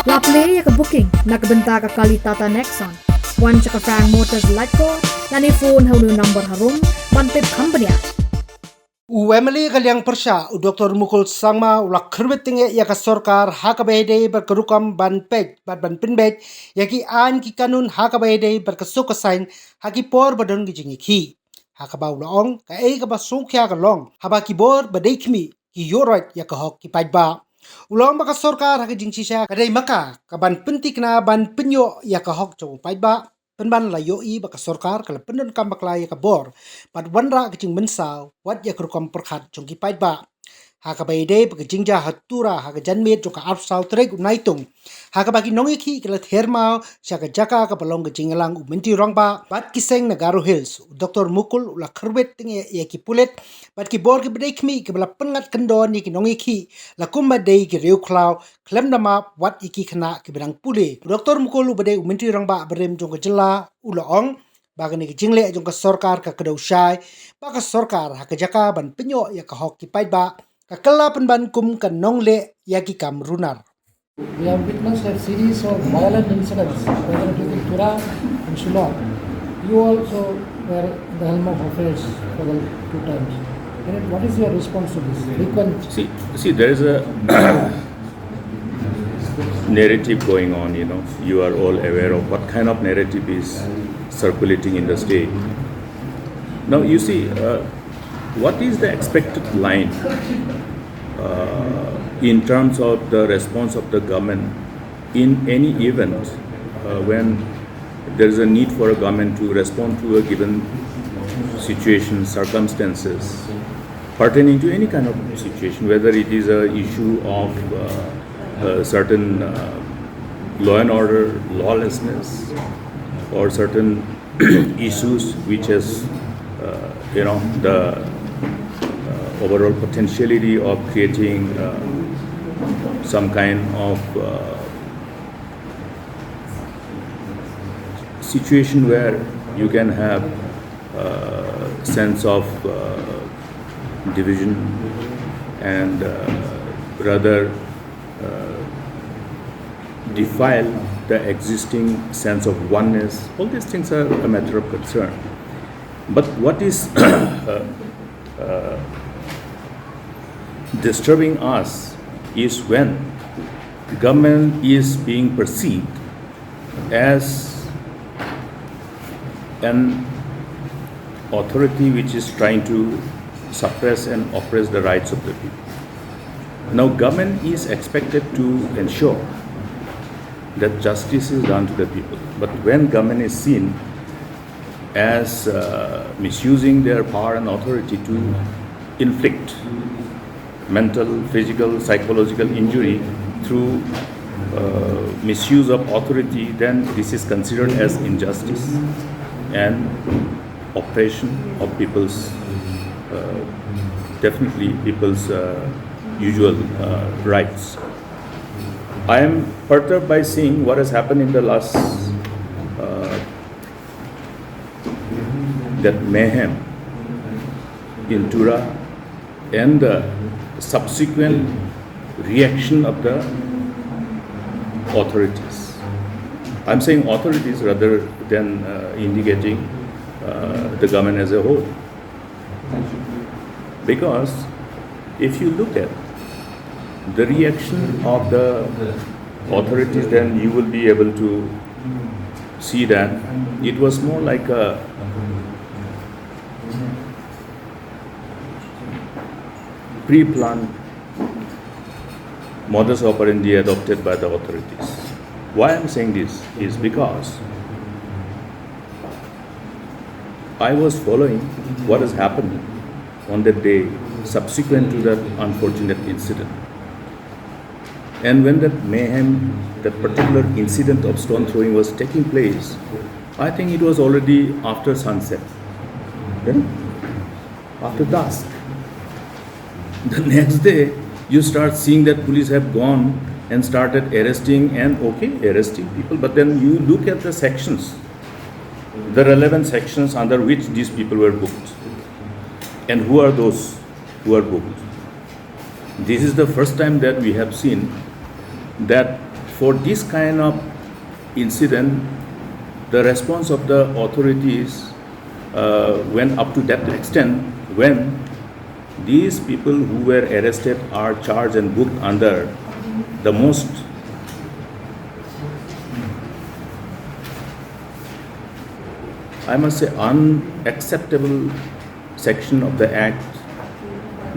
La play ka booking nakabenta ka kalitata Nexon. One chaka Frank Motors Lightco, lani phone haunu number harum, bantip company. Uemeli kalyang persya u Dr. Mukul sangma ulak kerbetinge ya ka Sorkar hakabede berkerukam ban pej ban pinbej yaki an ki kanun hakabede berkesukasain haki por badon gijingi ki hakaba ulong ka ka basukya ka long haba ki bor badekmi ki Ïuhroit ya ka hok ki Paidbah ulong baka Sorkar haki jingsisha kadai maka ka ban pentikna ban penyo ya ka hok jong Paidbah penban la yoi baka Sorkar kala Pyndonkam Bakla ya ka bor pat wanra kicing mensaw wat ya kerukam perkhat jong ki Paidbah haka baide baka jingja hatura haka janmet jong ka apsaw trek unaitung haka baki nongi ki kala thermau syaka jaka ka balong ka jingalang menti rongba bat kiseng Nagaru Hills Dr. Mukul ula kerbet tinge ya ki pulet bat ki bor ki bedai kmi ki bala pengat kendon ya ki nongi ki la kumba dei ki reu klau klem nama wat iki kena ki bedang pule Dr. Mukul bedai menti rongba berem jong ka jylla ula ong bagani ki jingle jong ka Sorkar ka kedau syai baka Sorkar haka jaka ban penyo ya ka hok ki Paidbah kakala penban kum ka nongle ya ki kam runar. We have witnessed a series of violent incidents, whether it is in Ïuhroit and Shillong. You also were the helm of affairs for the two times. What is your response to this? See, there is a narrative going on, You are all aware of what kind of narrative is circulating in the state. Now, you see, what is the expected line in terms of the response of the government in any event when there is a need for a government to respond to a given situation, circumstances pertaining to any kind of situation, whether it is a issue of certain law and order lawlessness or certain issues which has the overall potentiality of creating some kind of situation where you can have a sense of division and rather defile the existing sense of oneness. All these things are a matter of concern. But what is disturbing us is when government is being perceived as an authority which is trying to suppress and oppress the rights of the people. Now, government is expected to ensure that justice is done to the people. But when government is seen as misusing their power and authority to inflict mental, physical, psychological injury through misuse of authority, then this is considered as injustice and oppression of people's, definitely people's usual rights. I am perturbed by seeing what has happened in the last that mayhem in Ïuhroit and the subsequent reaction of the authorities. I'm saying authorities rather than indicating the government as a whole. Because if you look at the reaction of the authorities, then you will be able to see that it was more like a pre-planned modus operandi adopted by the authorities. Why I'm saying this is because I was following what has happened on that day subsequent to that unfortunate incident. And when that mayhem, that particular incident of stone throwing was taking place, I think it was already after sunset, after dusk. The next day, you start seeing that police have gone and started arresting arresting people, but then you look at the sections, the relevant sections under which these people were booked. And who are those who are booked? This is the first time that we have seen that for this kind of incident, the response of the authorities went up to that extent when these people who were arrested are charged and booked under the most I must say unacceptable section of the act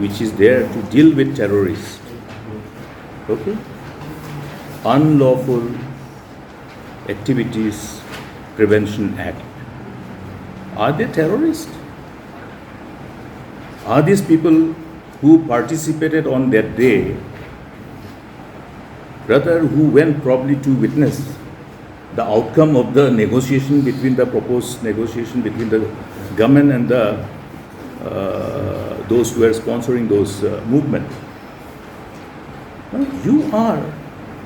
which is there to deal with terrorists. Okay? Unlawful Activities Prevention Act. Are they terrorists? Are these people who participated on that day, rather who went probably to witness the outcome of the negotiation between the proposed negotiation between the government and the those who were sponsoring those movement? Now, you are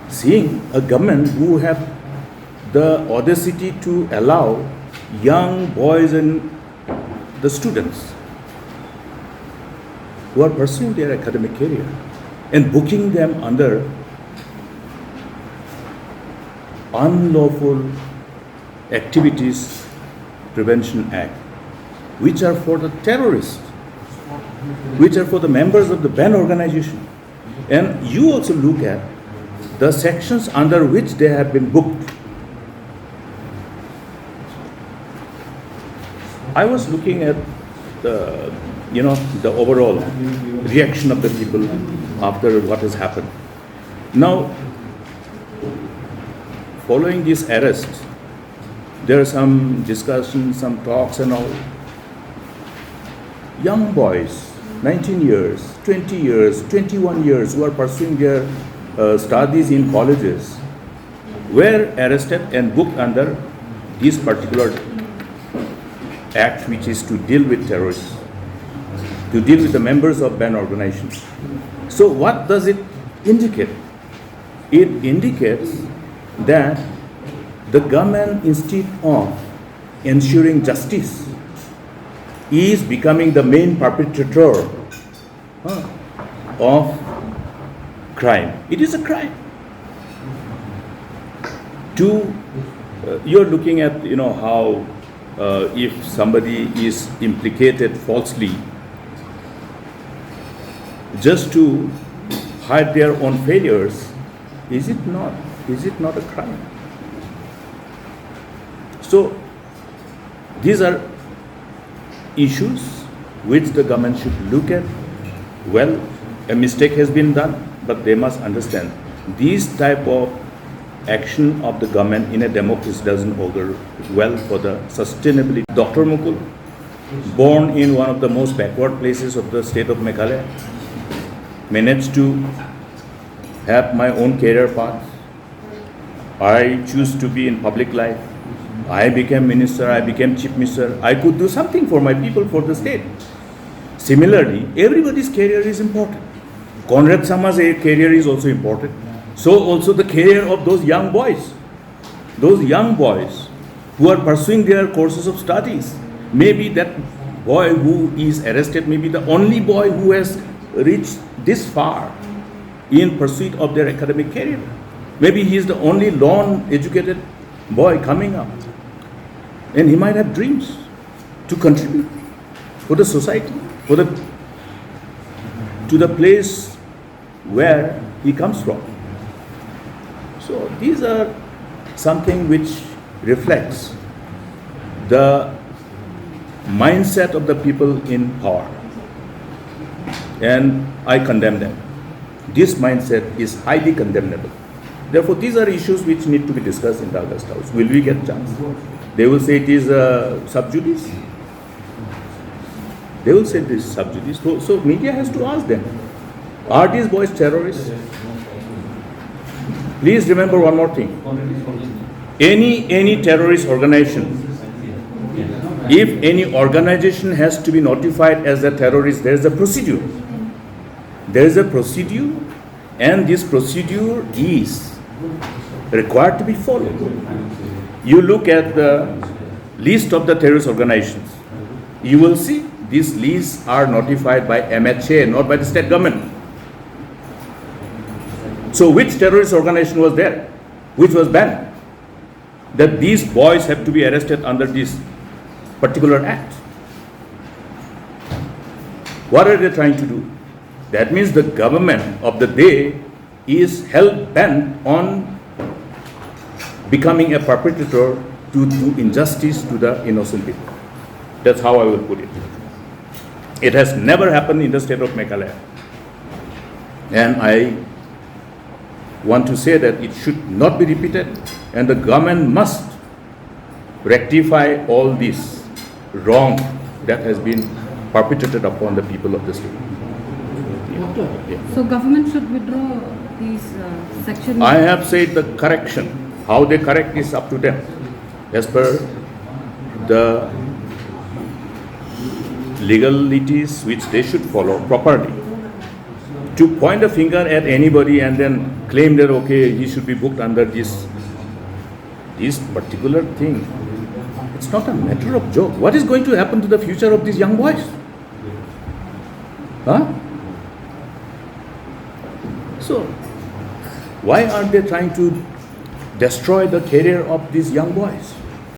seeing a government who have the audacity to allow young boys and the students who are pursuing their academic career and booking them under Unlawful Activities Prevention Act, which are for the terrorists, which are for the members of the banned organization. And you also look at the sections under which they have been booked. I was looking at the, the overall reaction of the people after what has happened. Now, following this arrest, there are some discussions, some talks and all. Young boys, 19 years, 20 years, 21 years, who are pursuing their studies in colleges, were arrested and booked under this particular act, which is to deal with terrorists, to deal with the members of banned organizations. So what does it indicate? It indicates that the government, instead of ensuring justice, is becoming the main perpetrator of crime. It is a crime. You're looking at, how if somebody is implicated falsely, just to hide their own failures, is it not a crime? So these are issues which the government should look at. Well, a mistake has been done, but they must understand these type of action of the government in a democracy doesn't augur well for the sustainability. Dr. Mukul, born in one of the most backward places of the state of Meghalaya, managed to have my own career path. I choose to be in public life. I became minister, I became chief minister. I could do something for my people, for the state. Similarly, everybody's career is important. Conrad Sama's career is also important. So also the career of those young boys who are pursuing their courses of studies. Maybe that boy who is arrested may be the only boy who has reached this far in pursuit of their academic career. Maybe he is the only non-educated boy coming up. And he might have dreams to contribute for the society, to the place where he comes from. So these are something which reflects the mindset of the people in power. And I condemn them. This mindset is highly condemnable. Therefore, these are issues which need to be discussed in the August House. Will we get chance? They will say it is sub judice. They will say this is sub judice. So media has to ask them, are these boys terrorists? Please remember one more thing. Any terrorist organization, if any organization has to be notified as a terrorist, there is a procedure. There is a procedure, and this procedure is required to be followed. You look at the list of the terrorist organizations, you will see these lists are notified by MHA, not by the state government. So which terrorist organization was there? which was banned, that these boys have to be arrested under this particular act. What are they trying to do? That means the government of the day is hell-bent on becoming a perpetrator to do injustice to the innocent people. That's how I will put it. It has never happened in the state of Meghalaya. And I want to say that it should not be repeated, and the government must rectify all this wrong that has been perpetrated upon the people of the state. So government should withdraw these sections. I have said the correction. How they correct is up to them, as per the legalities which they should follow properly. To point a finger at anybody and then claim that okay, he should be booked under this particular thing, it's not a matter of joke. What is going to happen to the future of these young boys? Huh? So, why are they trying to destroy the career of these young boys?